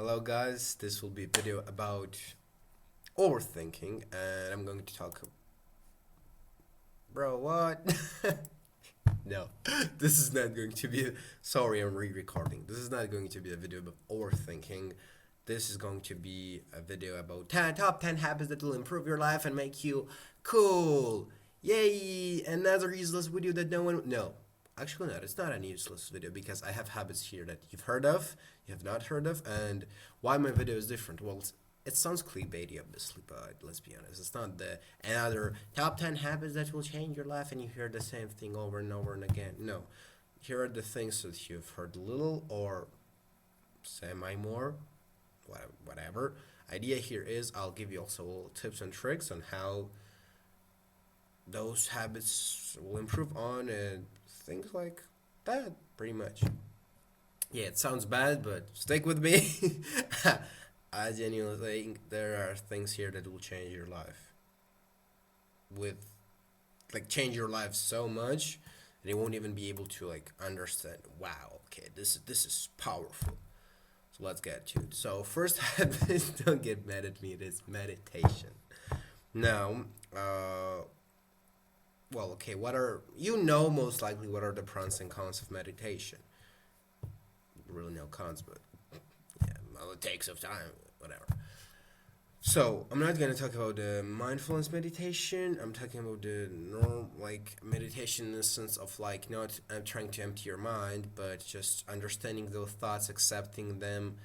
Hello guys, this will be a video about overthinking and I'm going to talk. Bro, what? No, this is not going to be. Sorry, I'm re-recording. This is not going to be a video about overthinking. This is going to be a video about top 10 habits that will improve your life and make you cool. Yay! Another useless video that no one. No, actually, not. It's not a useless video because I have habits here that you've heard of, you have not heard of, and why my video is different. Well, it sounds clickbaity, obviously, but let's be honest. It's not the another top 10 habits that will change your life and you hear the same thing over and over and again. No. Here are the things that you've heard little or semi more, whatever. Idea here is I'll give you also little tips and tricks on how those habits will improve on and things like that, pretty much. Yeah, it sounds bad, but stick with me. I genuinely think there are things here that will change your life. With like change your life so much that you won't even be able to like understand. Wow, okay, this is powerful. So let's get to it. So first habit, don't get mad at me. It is meditation. Now, well, okay, what are most likely what are the pros and cons of meditation? Really no cons, but yeah, well, it takes up time, whatever. So I'm not gonna talk about the mindfulness meditation. I'm talking about the normal like meditation in the sense of like not trying to empty your mind, but just understanding those thoughts, accepting them,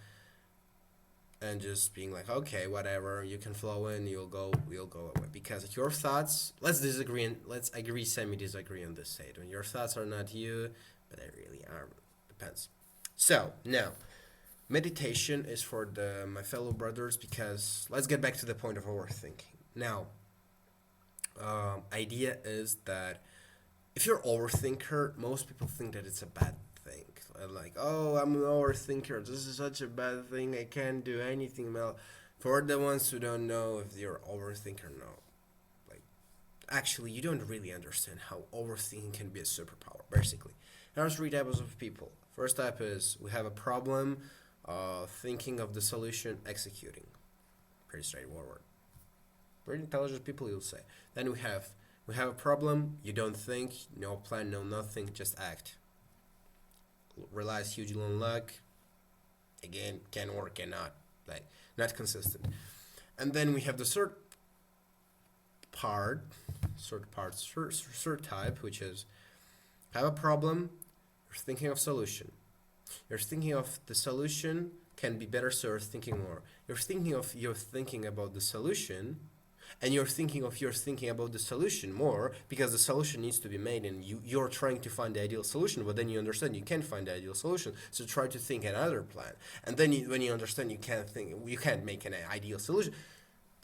and just being like, okay, whatever, you can flow in, you'll go away. Because your thoughts, let's agree, semi-disagree on this side. When your thoughts are not you, but they really are. Depends. So now, meditation is for my fellow brothers because let's get back to the point of overthinking. Now, idea is that if you're overthinker, most people think that it's a bad thing. Like, oh, I'm an overthinker. This is such a bad thing. I can't do anything. Well, for the ones who don't know if you're overthinker, no. Like, actually, you don't really understand how overthinking can be a superpower. Basically, there's three types of people. First type is we have a problem, thinking of the solution, executing. Pretty straightforward. Pretty intelligent people, you'll say. Then we have a problem. You don't think, no plan, no nothing, just act. Relies hugely on luck. Again, can or cannot, like not consistent. And then we have the third type, which is have a problem. You're thinking of solution. You're thinking of the solution can be better, so you're thinking more. You're thinking about the solution, and you're thinking about the solution more because the solution needs to be made, and you're trying to find the ideal solution, but then you understand you can't find the ideal solution, so try to think another plan, and then when you understand you can't make an ideal solution,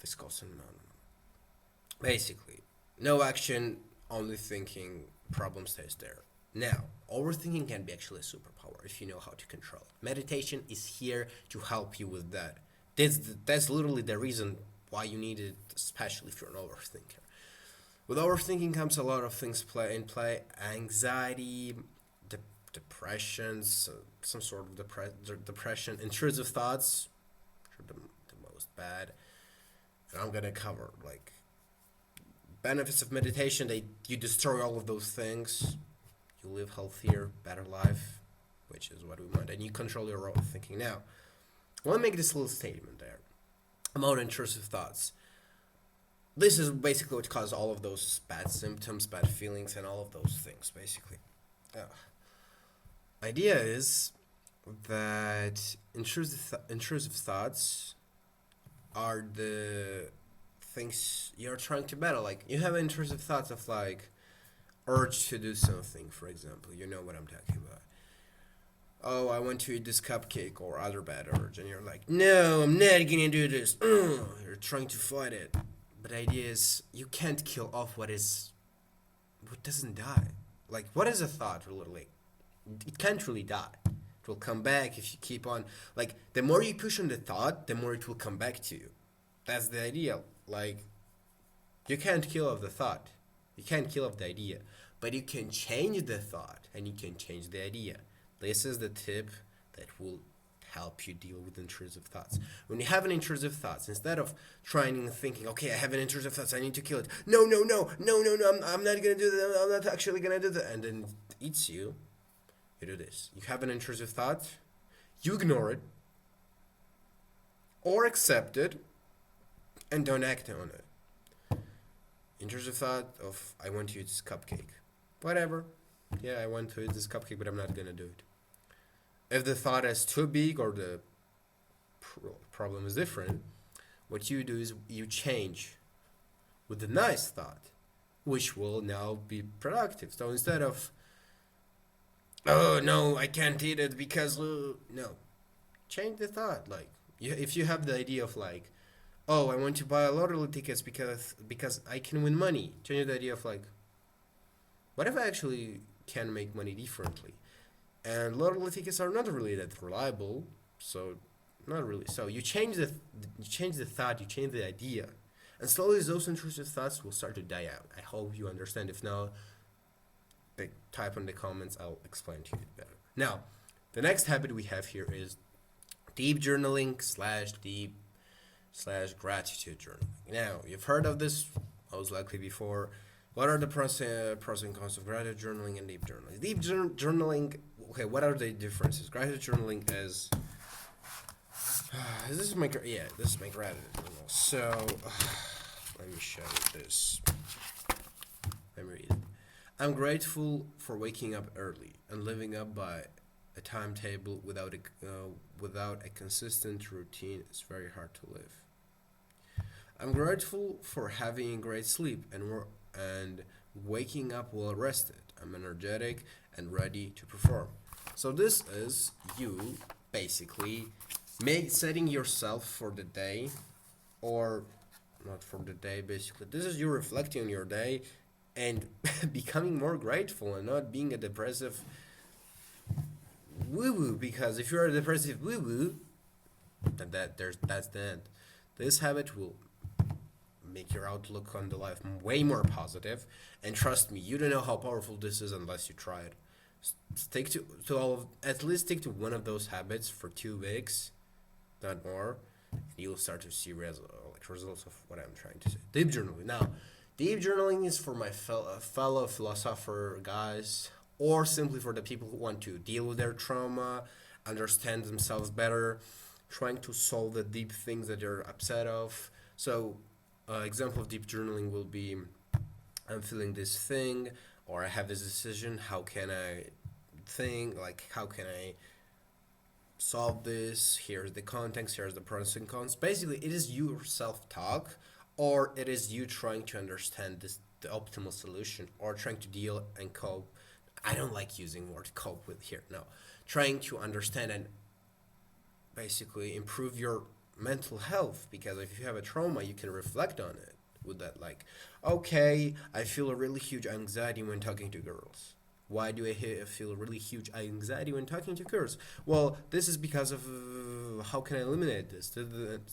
this goes on. Basically, no action, only thinking, problem stays there. Now, overthinking can be actually a superpower if you know how to control it. Meditation is here to help you with that. That's literally the reason why you need it, especially if you're an overthinker. With overthinking comes a lot of things in play: anxiety, depression, some sort of depression, intrusive thoughts, which are the most bad. And I'm gonna cover like benefits of meditation. You destroy all of those things. You live healthier, better life, which is what we want, and you control your overthinking. Now, I want to make this little statement there about intrusive thoughts. This is basically what causes all of those bad symptoms, bad feelings, and all of those things, basically. Idea is that intrusive thoughts are the things you're trying to battle. Like, you have intrusive thoughts of, like, urge to do something, for example. You know what I'm talking about. Oh, I want to eat this cupcake or other bad urge, and you're like, no, I'm not gonna do this. You're trying to fight it, but the idea is you can't kill off what doesn't die. Like, what is a thought? Literally, it can't really die. It will come back if you keep on. Like, the more you push on the thought, the more it will come back to you. That's the idea. Like, you can't kill off the thought. You can't kill off the idea, but you can change the thought and you can change the idea. This is the tip that will help you deal with intrusive thoughts. When you have an intrusive thoughts, instead of trying and thinking, okay, I have an intrusive thoughts, I need to kill it. No, I'm not gonna do that. I'm not actually gonna do that. And then it eats you. You do this. You have an intrusive thought. You ignore it, or accept it, and don't act on it. Intrusive thought of I want to eat this cupcake. Whatever. Yeah, I want to eat this cupcake, but I'm not gonna do it. If the thought is too big or the problem is different, what you do is you change with the nice thought, which will now be productive. So instead of, oh no, I can't eat it because, no, change the thought. Like, if you have the idea of like, oh, I want to buy a lottery tickets because I can win money, change the idea of like, what if I actually can make money differently? And lottery tickets are not really that reliable, so not really. So you change the thought, you change the idea, and slowly those intrusive thoughts will start to die out. I hope you understand. If not, type in the comments. I'll explain to you better. Now, the next habit we have here is deep journaling / gratitude journaling. Now, you've heard of this most likely before. What are the pros and cons of gratitude journaling and deep journaling? Deep journaling, okay, what are the differences? Gratitude journaling is, this is my gratitude journal. So, let me show you this. Let me read it. I'm grateful for waking up early and living up by a timetable without a consistent routine. It's very hard to live. I'm grateful for having great sleep and waking up well rested. I'm energetic and ready to perform. So this is you basically setting yourself for the day, or not for the day. Basically, this is you reflecting on your day and becoming more grateful and not being a depressive woo-woo. Because if you're a depressive woo-woo, then that's the end. This habit will make your outlook on the life way more positive, and trust me, you don't know how powerful this is unless you try it. Stick at least stick to one of those habits for 2 weeks, not more, and you'll start to see results of what I'm trying to say. Deep journaling. Now, deep journaling is for my fellow philosopher guys, or simply for the people who want to deal with their trauma, understand themselves better, trying to solve the deep things that they're upset of. So, example of deep journaling will be, I'm feeling this thing, or I have this decision. How can I think? Like, how can I solve this? Here's the context. Here's the pros and cons. Basically, it is you self-talk, or it is you trying to understand the optimal solution, or trying to deal and cope. I don't like using word cope with here. No, trying to understand and basically improve your mental health, because if you have a trauma, you can reflect on it with that, like, okay, I feel a really huge anxiety when talking to girls. Why do I feel really huge anxiety when talking to girls? Well, this is because of how can I eliminate this,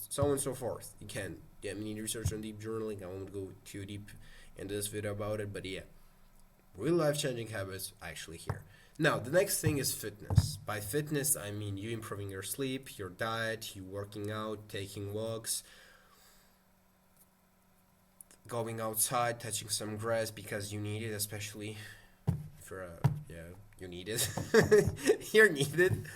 so on and so forth. You can get me research on deep journaling. I won't go too deep in this video about it, but yeah, real life changing habits actually here. Now, the next thing is fitness. By fitness, I mean you improving your sleep, your diet, you working out, taking walks, going outside, touching some grass because you need it, especially if you're you need it. You're needed.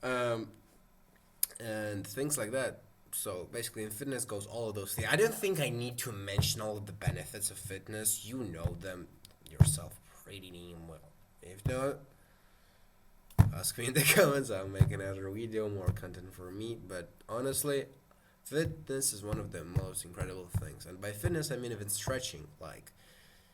And things like that. So basically in fitness goes all of those things. I don't think I need to mention all of the benefits of fitness. You know them yourself pretty damn well. If not, ask me in the comments. I'll make another video, more content for me. But honestly, fitness is one of the most incredible things. And by fitness, I mean even stretching. Like,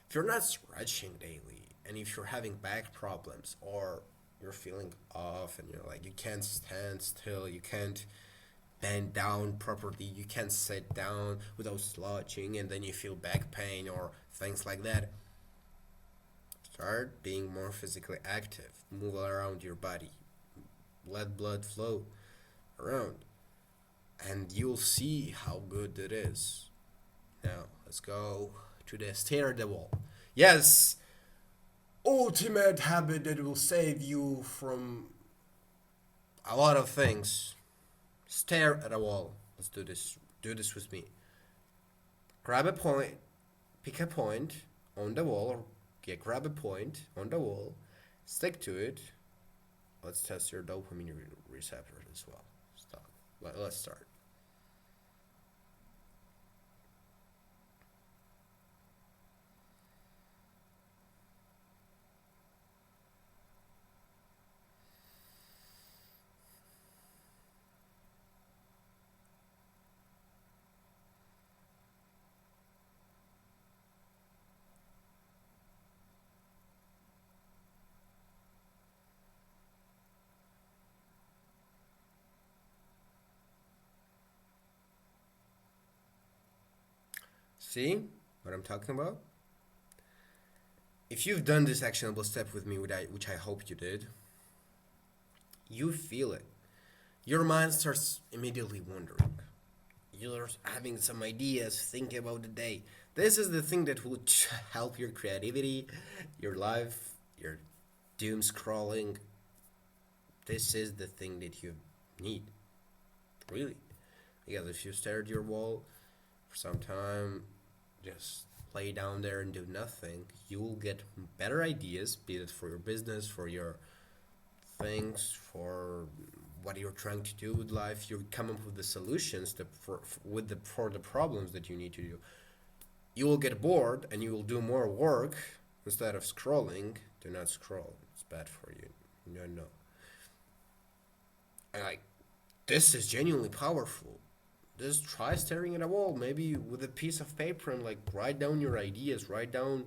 if you're not stretching daily, and if you're having back problems, or you're feeling off, and you're like, you can't stand still, you can't bend down properly, you can't sit down without slouching, and then you feel back pain or things like that, start being more physically active. Move around your body. Let blood flow around. And you'll see how good it is. Now, let's go to the stare at the wall. Yes! Ultimate habit that will save you from a lot of things. Stare at a wall. Let's do this. Do this with me. Grab a point, pick a point on the wall, or grab a point on the wall, stick to it. Let's test your dopamine receptors as well. Stop. Let's start. See what I'm talking about? If you've done this actionable step with me, which I hope you did, you feel it. Your mind starts immediately wandering. You're having some ideas, thinking about the day. This is the thing that will help your creativity, your life, your doom scrolling. This is the thing that you need, really. Because if you stare at your wall for some time, just lay down there and do nothing, you will get better ideas, be it for your business, for your things, for what you're trying to do with life. You come up with the solutions for the problems that you need to do. You will get bored and you will do more work instead of scrolling. Do not scroll. It's bad for you. No. And like, this is genuinely powerful. Just try staring at a wall, maybe with a piece of paper, and like write down your ideas, write down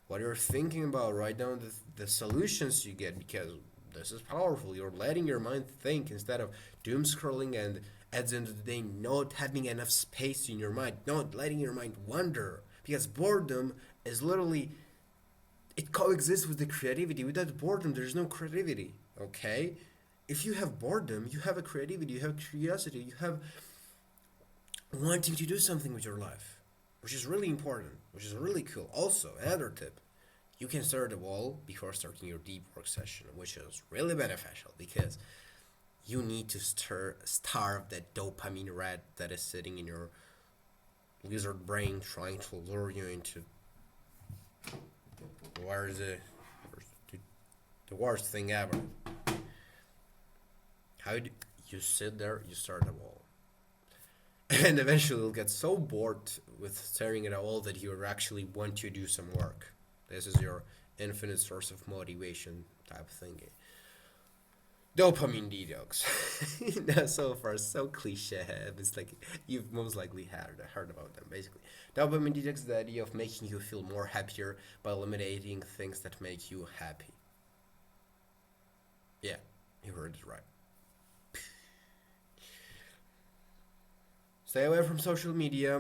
what you're thinking about, write down the solutions you get, because this is powerful. You're letting your mind think instead of doom scrolling and at the end of the day not having enough space in your mind, not letting your mind wander. Because boredom is literally, it coexists with the creativity. Without boredom, there's no creativity. Okay? If you have boredom, you have a creativity, you have curiosity, you have wanting to do something with your life, which is really important, which is really cool. Also, another tip, you can stare at the wall before starting your deep work session, which is really beneficial because you need to starve that dopamine rat that is sitting in your lizard brain trying to lure you into where is it the worst thing ever. How do you sit there, you stare at the wall, and eventually you'll get so bored with staring at a wall that you actually want to do some work. This is your infinite source of motivation type thingy. Dopamine detox. Now, so far, so cliche. It's like you've most likely heard about them. Basically, dopamine detox is the idea of making you feel more happier by eliminating things that make you happy. Yeah, you heard it right. Stay away from social media.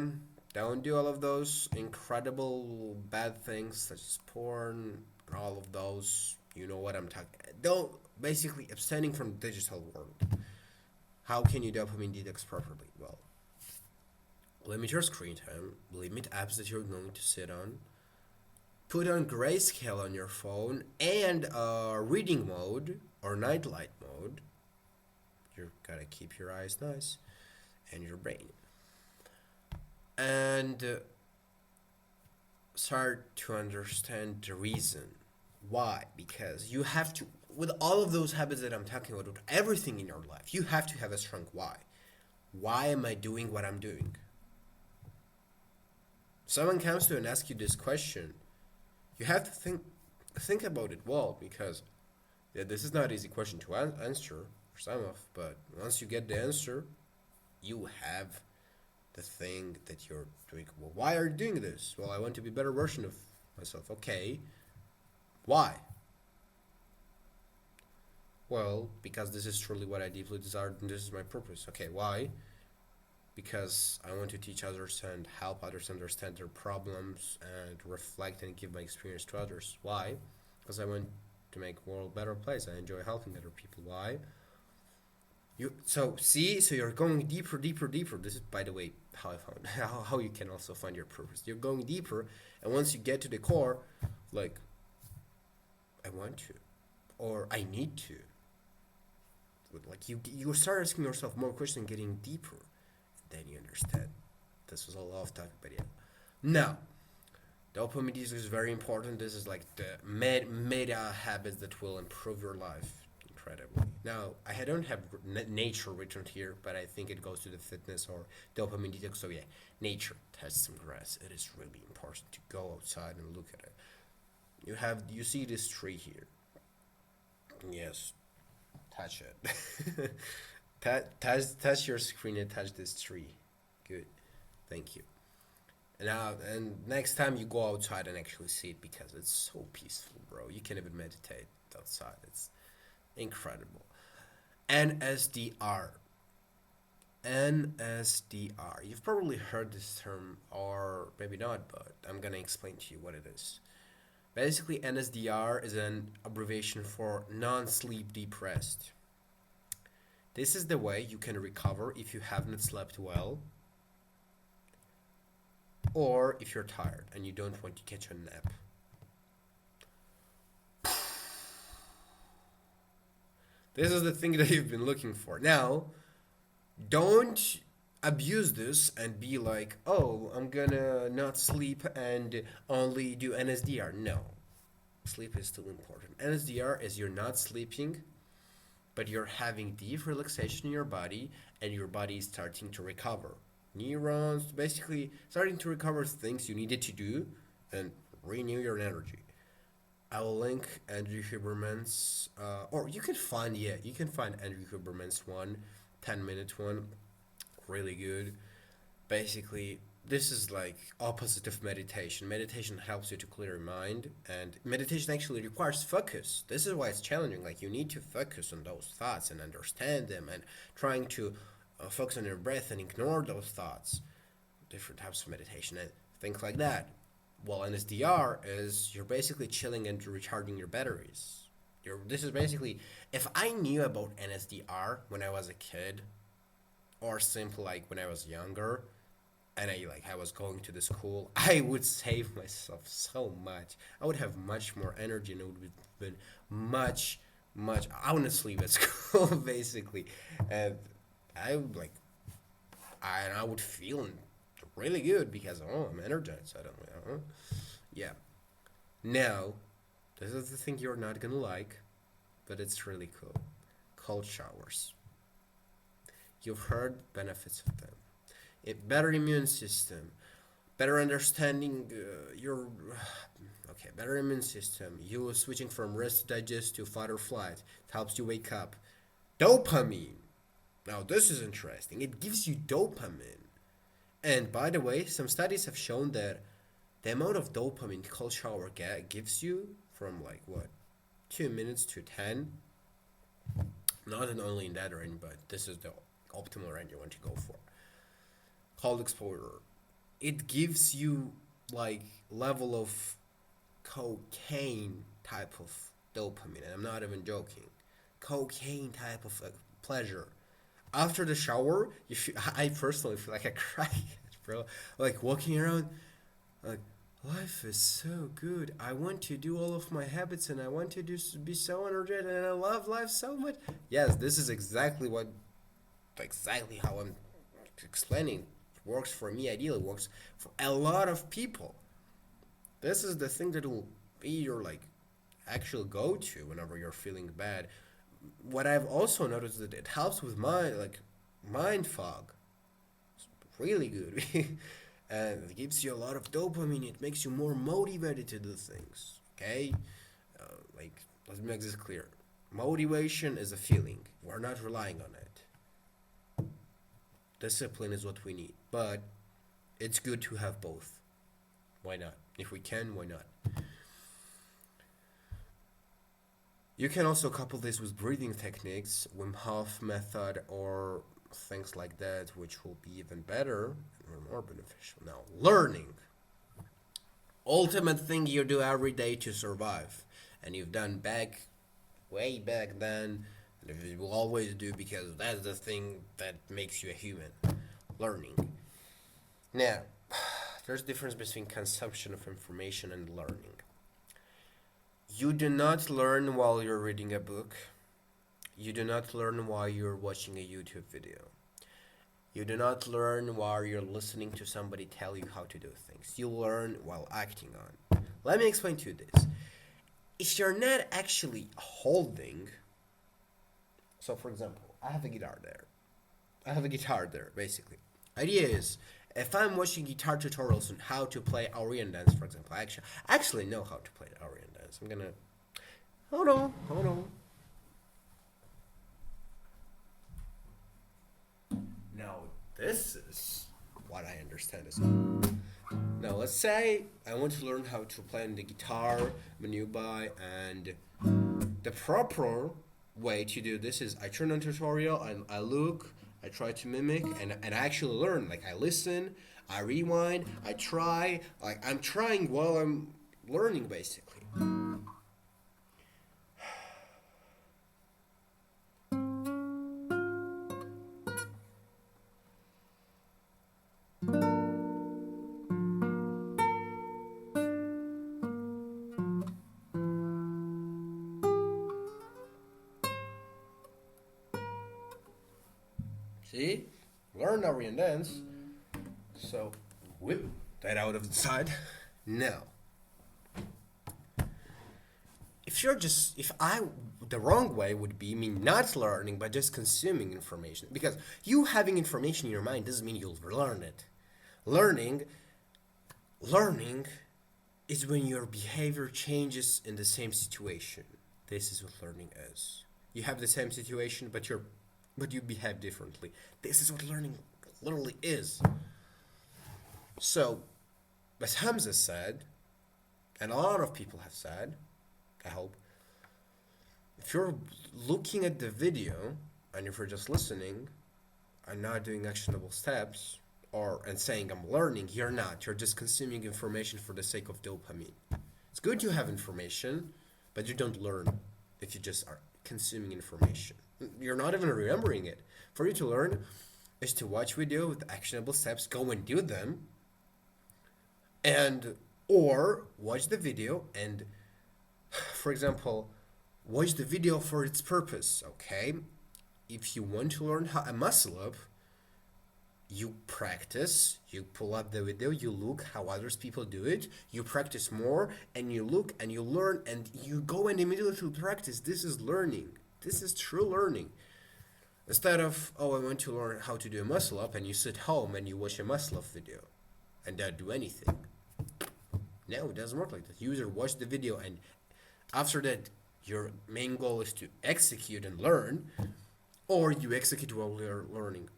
Don't do all of those incredible bad things such as porn, all of those. You know what I'm talking. Don't basically abstaining from the digital world. How can you dopamine detox properly? Well, limit your screen time. Limit apps that you're going to sit on. Put on grayscale on your phone and reading mode or nightlight mode. You gotta keep your eyes nice and your brain. And start to understand the reason why. Because you have to, with all of those habits that I'm talking about, with everything in your life, you have to have a strong why. Why am I doing what I'm doing? Someone comes to you and asks you this question, you have to think about it well, because yeah, this is not an easy question to answer for some of, but once you get the answer, you have the thing that you're doing. Well, why are you doing this? Well, I want to be a better version of myself. Okay, why? Well, because this is truly what I deeply desire and this is my purpose. Okay, why? Because I want to teach others and help others understand their problems and reflect and give my experience to others. Why? Because I want to make the world a better place. I enjoy helping other people. Why? So you're going deeper. This is, by the way, how I found how you can also find your purpose. You're going deeper, and once you get to the core, like, I want to, or I need to. like you start asking yourself more questions, getting deeper, and then you understand. This was a lot of talk, but yeah. Now, dopamine use is very important. This is like the meta habits that will improve your life incredibly. Now, I don't have nature written here, but I think it goes to the fitness or dopamine detox. So yeah, nature, touch some grass. It is really important to go outside and look at it. You see this tree here. Yes, touch it. touch your screen and touch this tree. Good. Thank you. Now and next time you go outside and actually see it because it's so peaceful, bro. You can even meditate outside. It's incredible. NSDR. NSDR. You've probably heard this term or maybe not, but I'm gonna explain to you what it is. Basically, NSDR is an abbreviation for non-sleep deep rest. This is the way you can recover if you haven't slept well or if you're tired and you don't want to catch a nap. This is the thing that you've been looking for. Now, don't abuse this and be like, oh, I'm gonna not sleep and only do NSDR. No, sleep is still important. NSDR is you're not sleeping, but you're having deep relaxation in your body and your body is starting to recover. Neurons, basically starting to recover things you needed to do and renew your energy. I will link Andrew Huberman's, or you can find Andrew Huberman's 10-minute one, really good. Basically, this is like opposite of meditation. Meditation helps you to clear your mind, and meditation actually requires focus. This is why it's challenging. Like you need to focus on those thoughts and understand them, and trying to focus on your breath and ignore those thoughts. Different types of meditation and things like that. Well, NSDR is you're basically chilling and recharging your batteries. This is basically if I knew about NSDR when I was a kid, or simply like when I was younger, and I was going to the school, I would save myself so much. I would have much more energy and it would have been much. I wouldn't sleep at school basically, and I would I would feel really good because I'm energized. I don't know. Yeah. Now, this is the thing you're not gonna like, but it's really cool. Cold showers. You've heard benefits of them. Better immune system, better understanding your better immune system. You switching from rest to digest to fight or flight. It helps you wake up. Dopamine. Now this is interesting. It gives you dopamine. And by the way, some studies have shown that the amount of dopamine cold shower gives you from 2 minutes to 10. Not only in that range, but this is the optimal range you want to go for. Cold exposure. It gives you level of cocaine type of dopamine, and I'm not even joking. Cocaine type of pleasure. After the shower, I personally feel like a crackhead, bro. Like walking around, like life is so good. I want to do all of my habits, and I want to be so energetic, and I love life so much. Yes, this is exactly how I'm explaining. Works for me. Ideally, works for a lot of people. This is the thing that will be your actual go-to whenever you're feeling bad. What I've also noticed is that it helps with mind fog. It's really good. And it gives you a lot of dopamine. It makes you more motivated to do things. Okay, let's make this clear. Motivation is a feeling. We're not relying on it. Discipline is what we need, but it's good to have both. Why not? If we can, why not? You can also couple this with breathing techniques, Wim Hof method, or things like that, which will be even better and more beneficial. Now, learning. Ultimate thing you do every day to survive. And you've done way back then, and you will always do because that's the thing that makes you a human. Learning. Now, there's a difference between consumption of information and learning. You do not learn while you're reading a book. you do not learn while you're watching a YouTube video. You do not learn while you're listening to somebody tell you how to do things. You learn while acting on. Let me explain to you this. If you're not actually holding, so for example, I have a guitar there. I have a guitar there, basically. Idea is, if I'm watching guitar tutorials on how to play Aryan dance, for example, I actually know how to play Aryan dance. I'm gonna, hold on. Now, this is what I understand is. Now, let's say I want to learn how to play on the guitar, manubai, and the proper way to do this is I turn on tutorial, I look, I try to mimic, and I actually learn. Like, I listen, I rewind, I try, like, I'm trying while I'm learning, basically. See? Learn Aryan dance. So, whip that out of the side. Now, the wrong way would be me not learning but just consuming information. Because you having information in your mind doesn't mean you'll learn it. Learning is when your behavior changes in the same situation. This is what learning is. You have the same situation, but you behave differently. This is what learning literally is. So, as Hamza said, and a lot of people have said, I hope, if you're looking at the video and if you're just listening and not doing actionable steps and saying I'm learning, you're not. You're just consuming information for the sake of dopamine. It's good to have information, but you don't learn if you just are consuming information. You're not even remembering it. For you to learn is to watch video with actionable steps, go and do them, or watch the video and, for example, watch the video for its purpose, okay? If you want to learn how a muscle up, you practice, you pull up the video, you look how others people do it, you practice more, and you look and you learn and you go and immediately practice. This is learning. This is true learning. Instead of, I want to learn how to do a muscle up, and you sit home and you watch a muscle up video and not do anything. No, it doesn't work like that. You either watch the video and after that your main goal is to execute and learn, or you execute while you're learning.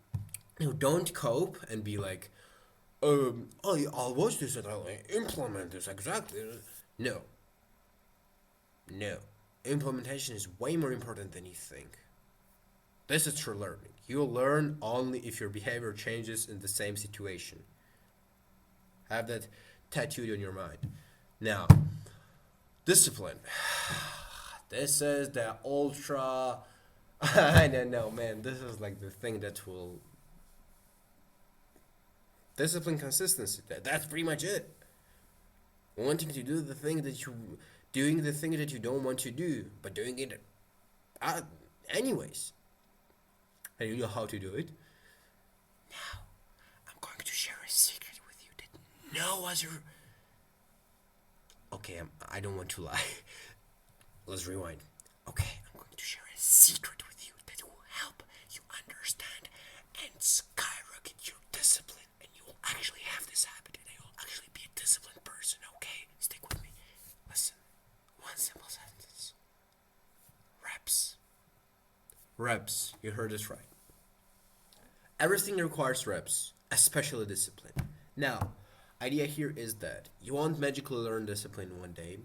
No, don't cope and be like, I'll watch this and I'll implement this exactly. No. Implementation is way more important than you think. This is true learning. You'll learn only if your behavior changes in the same situation. Have that tattooed on your mind. Now, discipline. This is the ultra... I don't know, man. This is like the thing that will... Discipline, consistency. That's pretty much it. Wanting to do the thing that you... Doing the thing that you don't want to do, but doing it anyways. And you know how to do it. Now, I'm going to share a secret with you that no other... Okay, I don't want to lie. Let's rewind. Okay, I'm going to share a secret with you that will help you understand and skyrocket your discipline. And you will actually have this habit and you will actually be a disciplined person, okay? Stick with me. Listen. One simple sentence. Reps. You heard it right. Everything requires reps, especially discipline. Now, idea here is that you won't magically learn discipline in one day,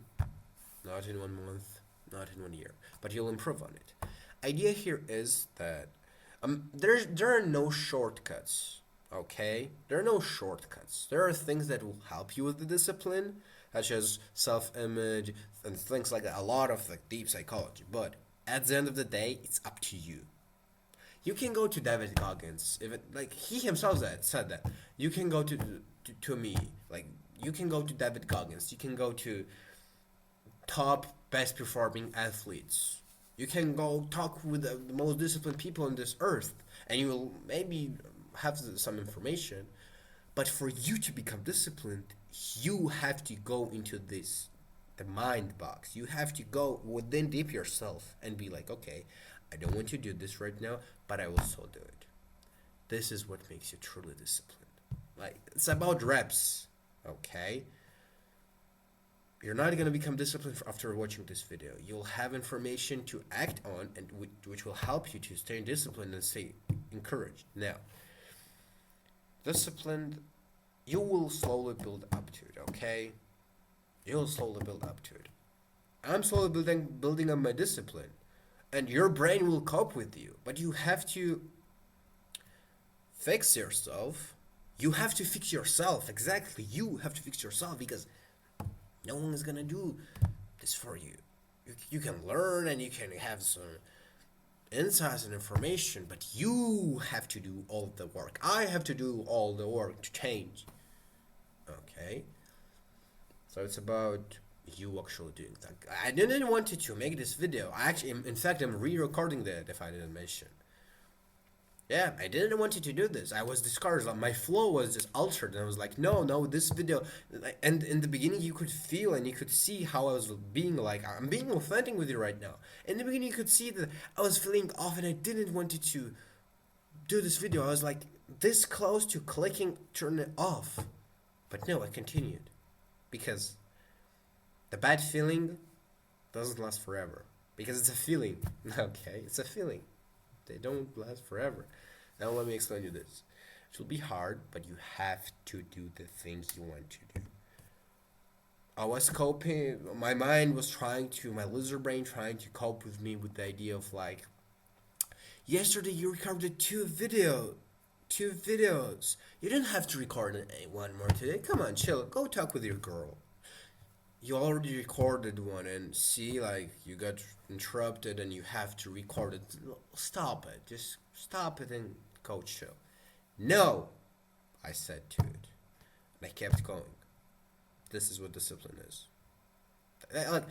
not in 1 month, not in 1 year, but you'll improve on it. Idea here is that there are no shortcuts, okay? There are no shortcuts. There are things that will help you with the discipline, such as self-image and things like that, a lot of like deep psychology, but at the end of the day, it's up to you. You can go to David Goggins, he himself said that. You can go to me, like you can go to David Goggins, you can go to top best performing athletes You can go talk with the most disciplined people on this earth, and you will maybe have some information. But for you to become disciplined, you have to go into the mind box. You have to go within deep yourself and be like, okay, I don't want to do this right now, but I will still do it. This is what makes you truly disciplined. Like, it's about reps, okay? You're not going to become disciplined after watching this video. You'll have information to act on, and which will help you to stay disciplined and stay encouraged. Now, disciplined, you will slowly build up to it, okay? You'll slowly build up to it. I'm slowly building up my discipline, and your brain will cope with you, but you have to fix yourself. You have to fix yourself, exactly. You have to fix yourself, because no one is gonna do this for you. You can learn and you can have some insights and information, but you have to do all the work. I have to do all the work to change. Okay? So it's about you actually doing that. I didn't want to make this video. In fact, I'm re-recording that if I didn't mention. Yeah, I didn't want to do this. I was discouraged. My flow was just altered, and I was like, no, this video. And in the beginning, you could feel and you could see how I was being like, I'm being authentic with you right now. In the beginning, you could see that I was feeling off, and I didn't want to do this video. I was like this close to clicking turn it off, but no, I continued because the bad feeling doesn't last forever, because it's a feeling. Okay, it's a feeling. They don't last forever. Now let me explain you this. It will be hard, but you have to do the things you want to do. I was coping, my mind was my lizard brain trying to cope with me with the idea of like, yesterday you recorded two videos. You didn't have to record one more today. Come on, chill. Go talk with your girl. You already recorded one, and see, like, you got interrupted and you have to record it. Stop it. Just stop it and go chill. No, I said to it. And I kept going. This is what discipline is. Like,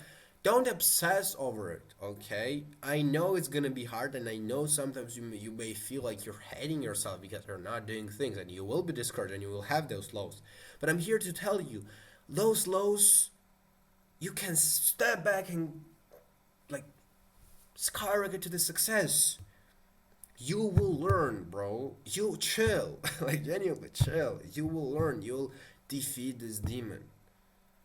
don't obsess over it, okay? I know it's gonna be hard, and I know sometimes you may feel like you're hating yourself because you're not doing things, and you will be discouraged and you will have those lows. But I'm here to tell you, those lows, you can step back and like skyrocket to the success. You will learn, bro. You'll chill. Like, genuinely chill. You will learn. You'll defeat this demon.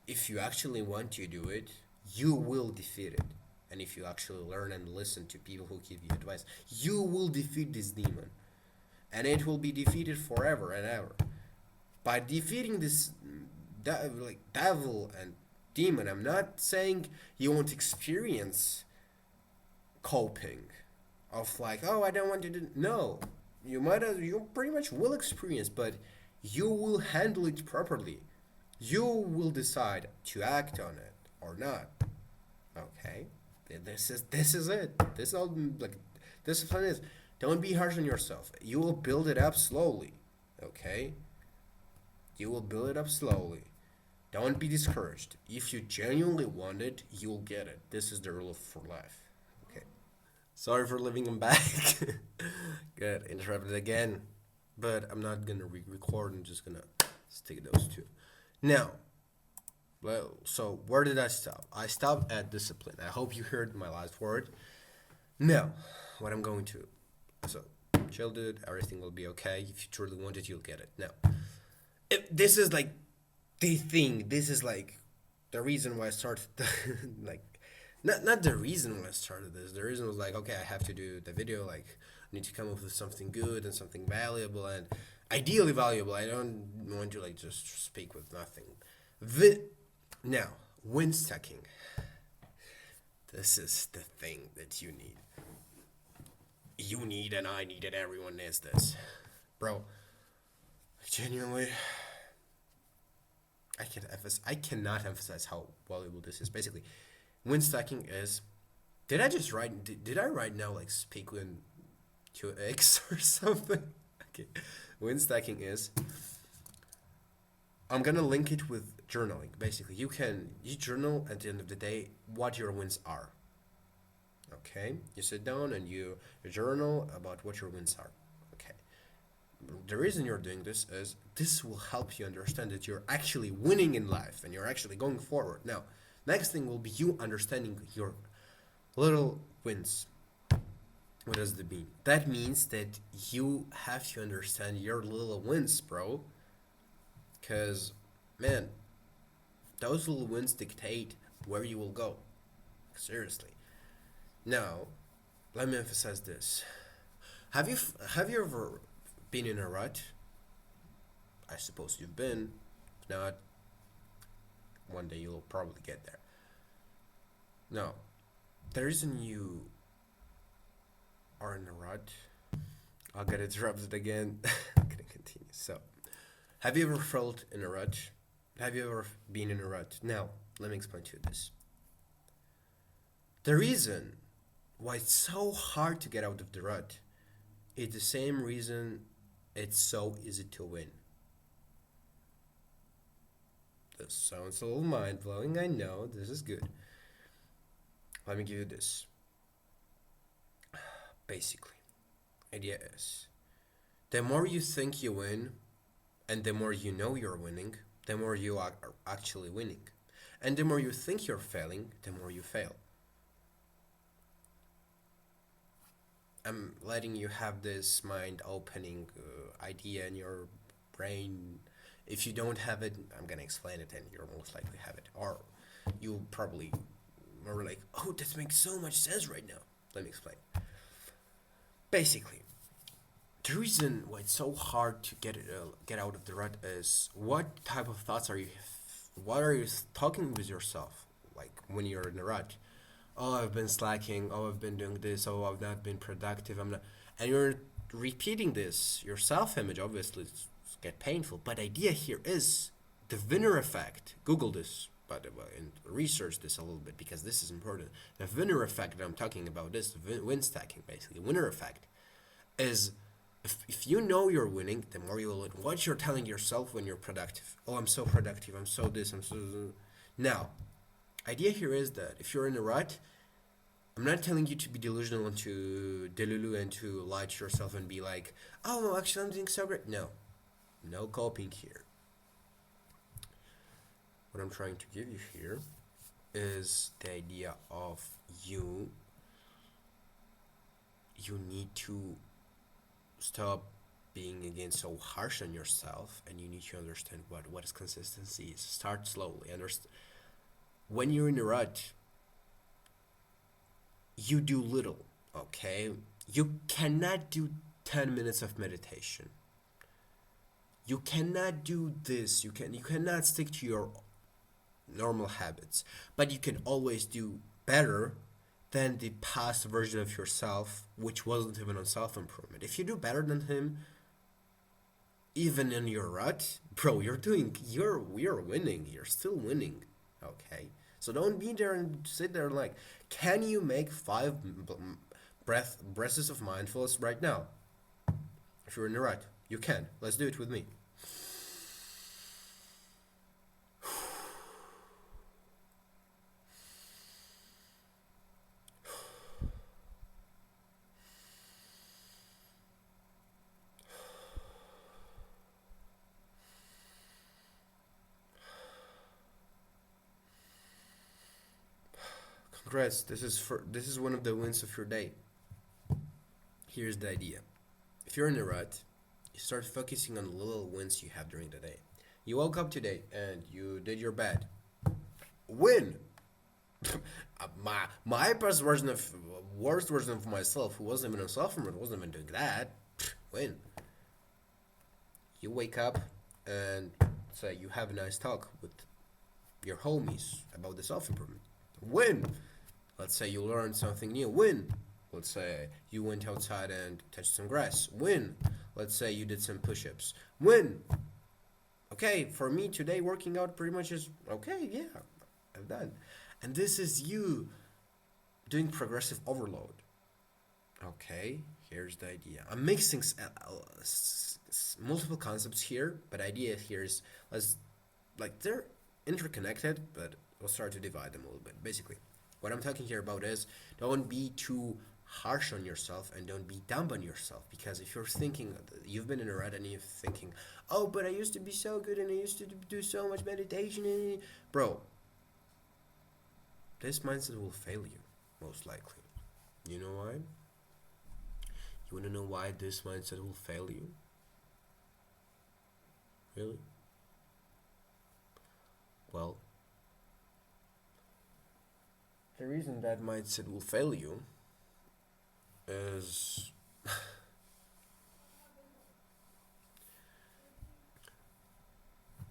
If you actually want to do it, you will defeat it. And if you actually learn and listen to people who give you advice, you will defeat this demon. And it will be defeated forever and ever. By defeating this devil and demon, I'm not saying you won't experience coping of like, oh, I don't want to do. No, you pretty much will experience, but you will handle it properly. You will decide to act on it or not. Okay, this is it. This is all like discipline is. Don't be harsh on yourself. You will build it up slowly. Okay, you will build it up slowly. Don't be discouraged. If you genuinely want it, you'll get it. This is the rule for life. Okay. Sorry for leaving him back. Good. Interrupted again. But I'm not gonna re-record. I'm just gonna stick those two. Now, well, so where did I stop? I stopped at discipline. I hope you heard my last word. Now, what I'm going to. So, chill, dude. Everything will be okay. If you truly want it, you'll get it. Now, this is like the thing. This is like the reason why I started. Like, not the reason why I started this. The reason was like, okay, I have to do the video. Like, I need to come up with something good and something valuable and ideally valuable. I don't want to like just speak with nothing. Now, win stacking. This is the thing that you need. You need, and I need, and everyone needs this. Bro, genuinely, I cannot emphasize how valuable this is. Basically, win stacking is, did I right now like speak in 2x or something? Okay, win stacking is, I'm gonna link it with journaling. Basically, you journal at the end of the day what your wins are. Okay, you sit down and you journal about what your wins are. Okay, the reason you're doing this is this will help you understand that you're actually winning in life and you're actually going forward. Now, next thing will be you understanding your little wins. What does that mean? That means that you have to understand your little wins, bro. Because, man, those little wins dictate where you will go. Seriously. Now, let me emphasize this. Have you ever been in a rut? I suppose you've been. If not, one day you'll probably get there. Now, the reason you are in a rut, I'll get interrupted again. I'm gonna continue. So, have you ever felt in a rut? Have you ever been in a rut? Now, let me explain to you this. The reason why it's so hard to get out of the rut is the same reason it's so easy to win. This sounds a little mind blowing, I know, this is good. Let me give you this. Basically, idea is the more you think you win and the more you know you're winning, the more you are actually winning. And the more you think you're failing, the more you fail. I'm letting you have this mind opening idea in your brain. If you don't have it, I'm gonna explain it and you'll most likely have it. Or you'll probably are like, oh, this makes so much sense right now. Let me explain. Basically, the reason why it's so hard to get out of the rut is what type of thoughts are you, what are you talking with yourself like when you're in a rut? Oh, I've been slacking. Oh, I've been doing this. Oh, I've not been productive. I'm not, and you're repeating this. Your self-image obviously get painful. But the idea here is the winner effect. Google this, by the way, and research this a little bit because this is important. The winner effect that I'm talking about is win stacking, basically. Winner effect is if you know you're winning, the more you will win. What you're telling yourself when you're productive. Oh, I'm so productive. I'm so this. I'm so. Now, idea here is that if you're in a rut, I'm not telling you to be delusional and to delulu and to lie to yourself and be like, oh, no, actually I'm doing so great. No, no coping here. What I'm trying to give you here is the idea of you need to stop being again so harsh on yourself and you need to understand what is consistency is. Start slowly. Understand when you're in a rut, you do little, okay? You cannot do 10 minutes of meditation. You cannot do this. You cannot stick to your normal habits, but you can always do better than the past version of yourself, which wasn't even on self-improvement. If you do better than him, even in your rut, bro, you're winning. You're still winning, okay? So don't be there and sit there like, can you make 5 breaths of mindfulness right now? If you're in the rut, you can. Let's do it with me. Congrats. This is one of the wins of your day. Here's the idea. If you're in a rut, you start focusing on the little wins you have during the day. You woke up today and you did your bed. Win. My worst version of myself, who wasn't even a sophomore, wasn't even doing that. Win. You wake up and say you have a nice talk with your homies about the self improvement. Win. Let's say you learned something new. Win. Let's say you went outside and touched some grass. Win. Let's say you did some push-ups. Win. Okay, for me today working out pretty much is okay, yeah, I've done. And this is you doing progressive overload. Okay, here's the idea. I'm mixing multiple concepts here, but idea here is they're interconnected, but we'll start to divide them a little bit. Basically, What I'm talking here about is don't be too harsh on yourself and don't be dumb on yourself, because if you're thinking, you've been in a rut and you're thinking, oh, but I used to be so good and I used to do so much meditation, bro, this mindset will fail you, most likely. You know why? You want to know why this mindset will fail you? Really? Well, the reason that mindset will fail you is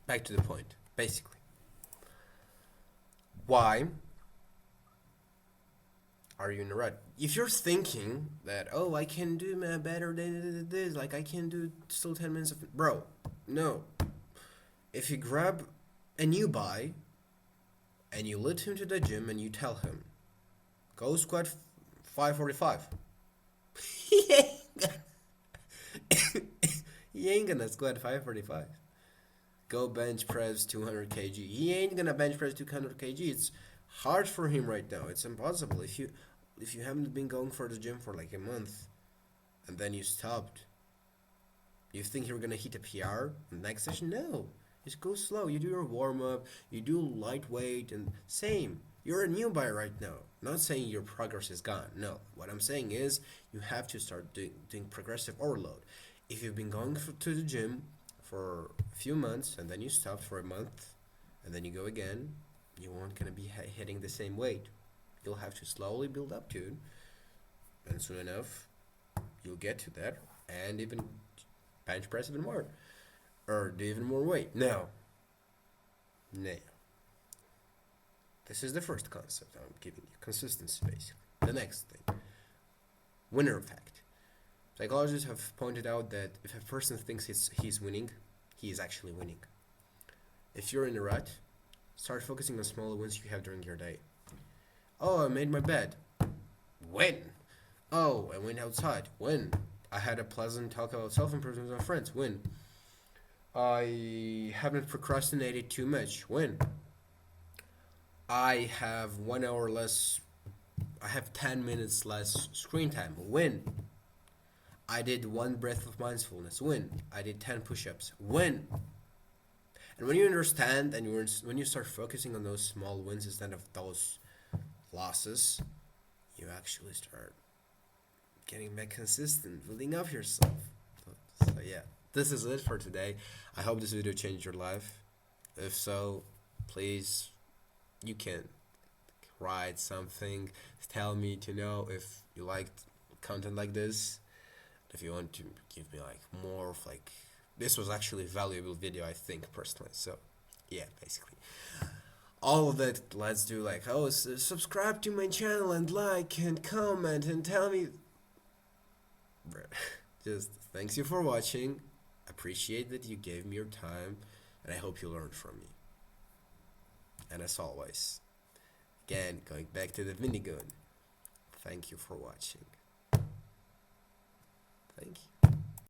back to the point, basically. Why are you in a rut? If you're thinking that, oh, I can do better than this, like I can do still 10 minutes of, bro, no. If you grab a new guy and you lead him to the gym and you tell him, go squat 545, he ain't gonna squat 545. Go bench press 200 kg. He ain't gonna bench press 200 kg. It's hard for him right now. It's impossible. If you haven't been going for the gym for like a month and then you stopped, you think you're gonna hit a PR in the next session? No. Just go slow. You do your warm up, you do lightweight, and same. You're a newbie right now. Not saying your progress is gone. No. What I'm saying is you have to start doing progressive overload. If you've been going to the gym for a few months and then you stop for a month and then you go again, you won't gonna be hitting the same weight. You'll have to slowly build up to it, and soon enough you'll get to that and even bench press even more or do even more weight. Now this is the first concept I'm giving you, consistency basically. The next thing, winner effect. Psychologists have pointed out that if a person thinks he's winning, he is actually winning. If you're in a rut, start focusing on small wins you have during your day. Oh, I made my bed. Win. Oh, I went outside. Win. I had a pleasant talk about self-improvement with my friends. Win. I haven't procrastinated too much. Win. I have 1 hour less. I have 10 minutes less screen time. Win. I did 1 breath of mindfulness. Win. I did 10 push-ups. Win. And when you understand and when you start focusing on those small wins instead of those losses, you actually start getting back consistent, building up yourself. So yeah, this is it for today. I hope this video changed your life. If so, please, you can write something, tell me to know if you liked content like this. If you want to give me like more of like, this was actually a valuable video, I think, personally. So yeah, basically all of that. Let's do like, oh, subscribe to my channel and like and comment and tell me. Just thanks you for watching. Appreciate that you gave me your time, and I hope you learned from me. And as always, again, going back to the minigun, thank you for watching. Thank you.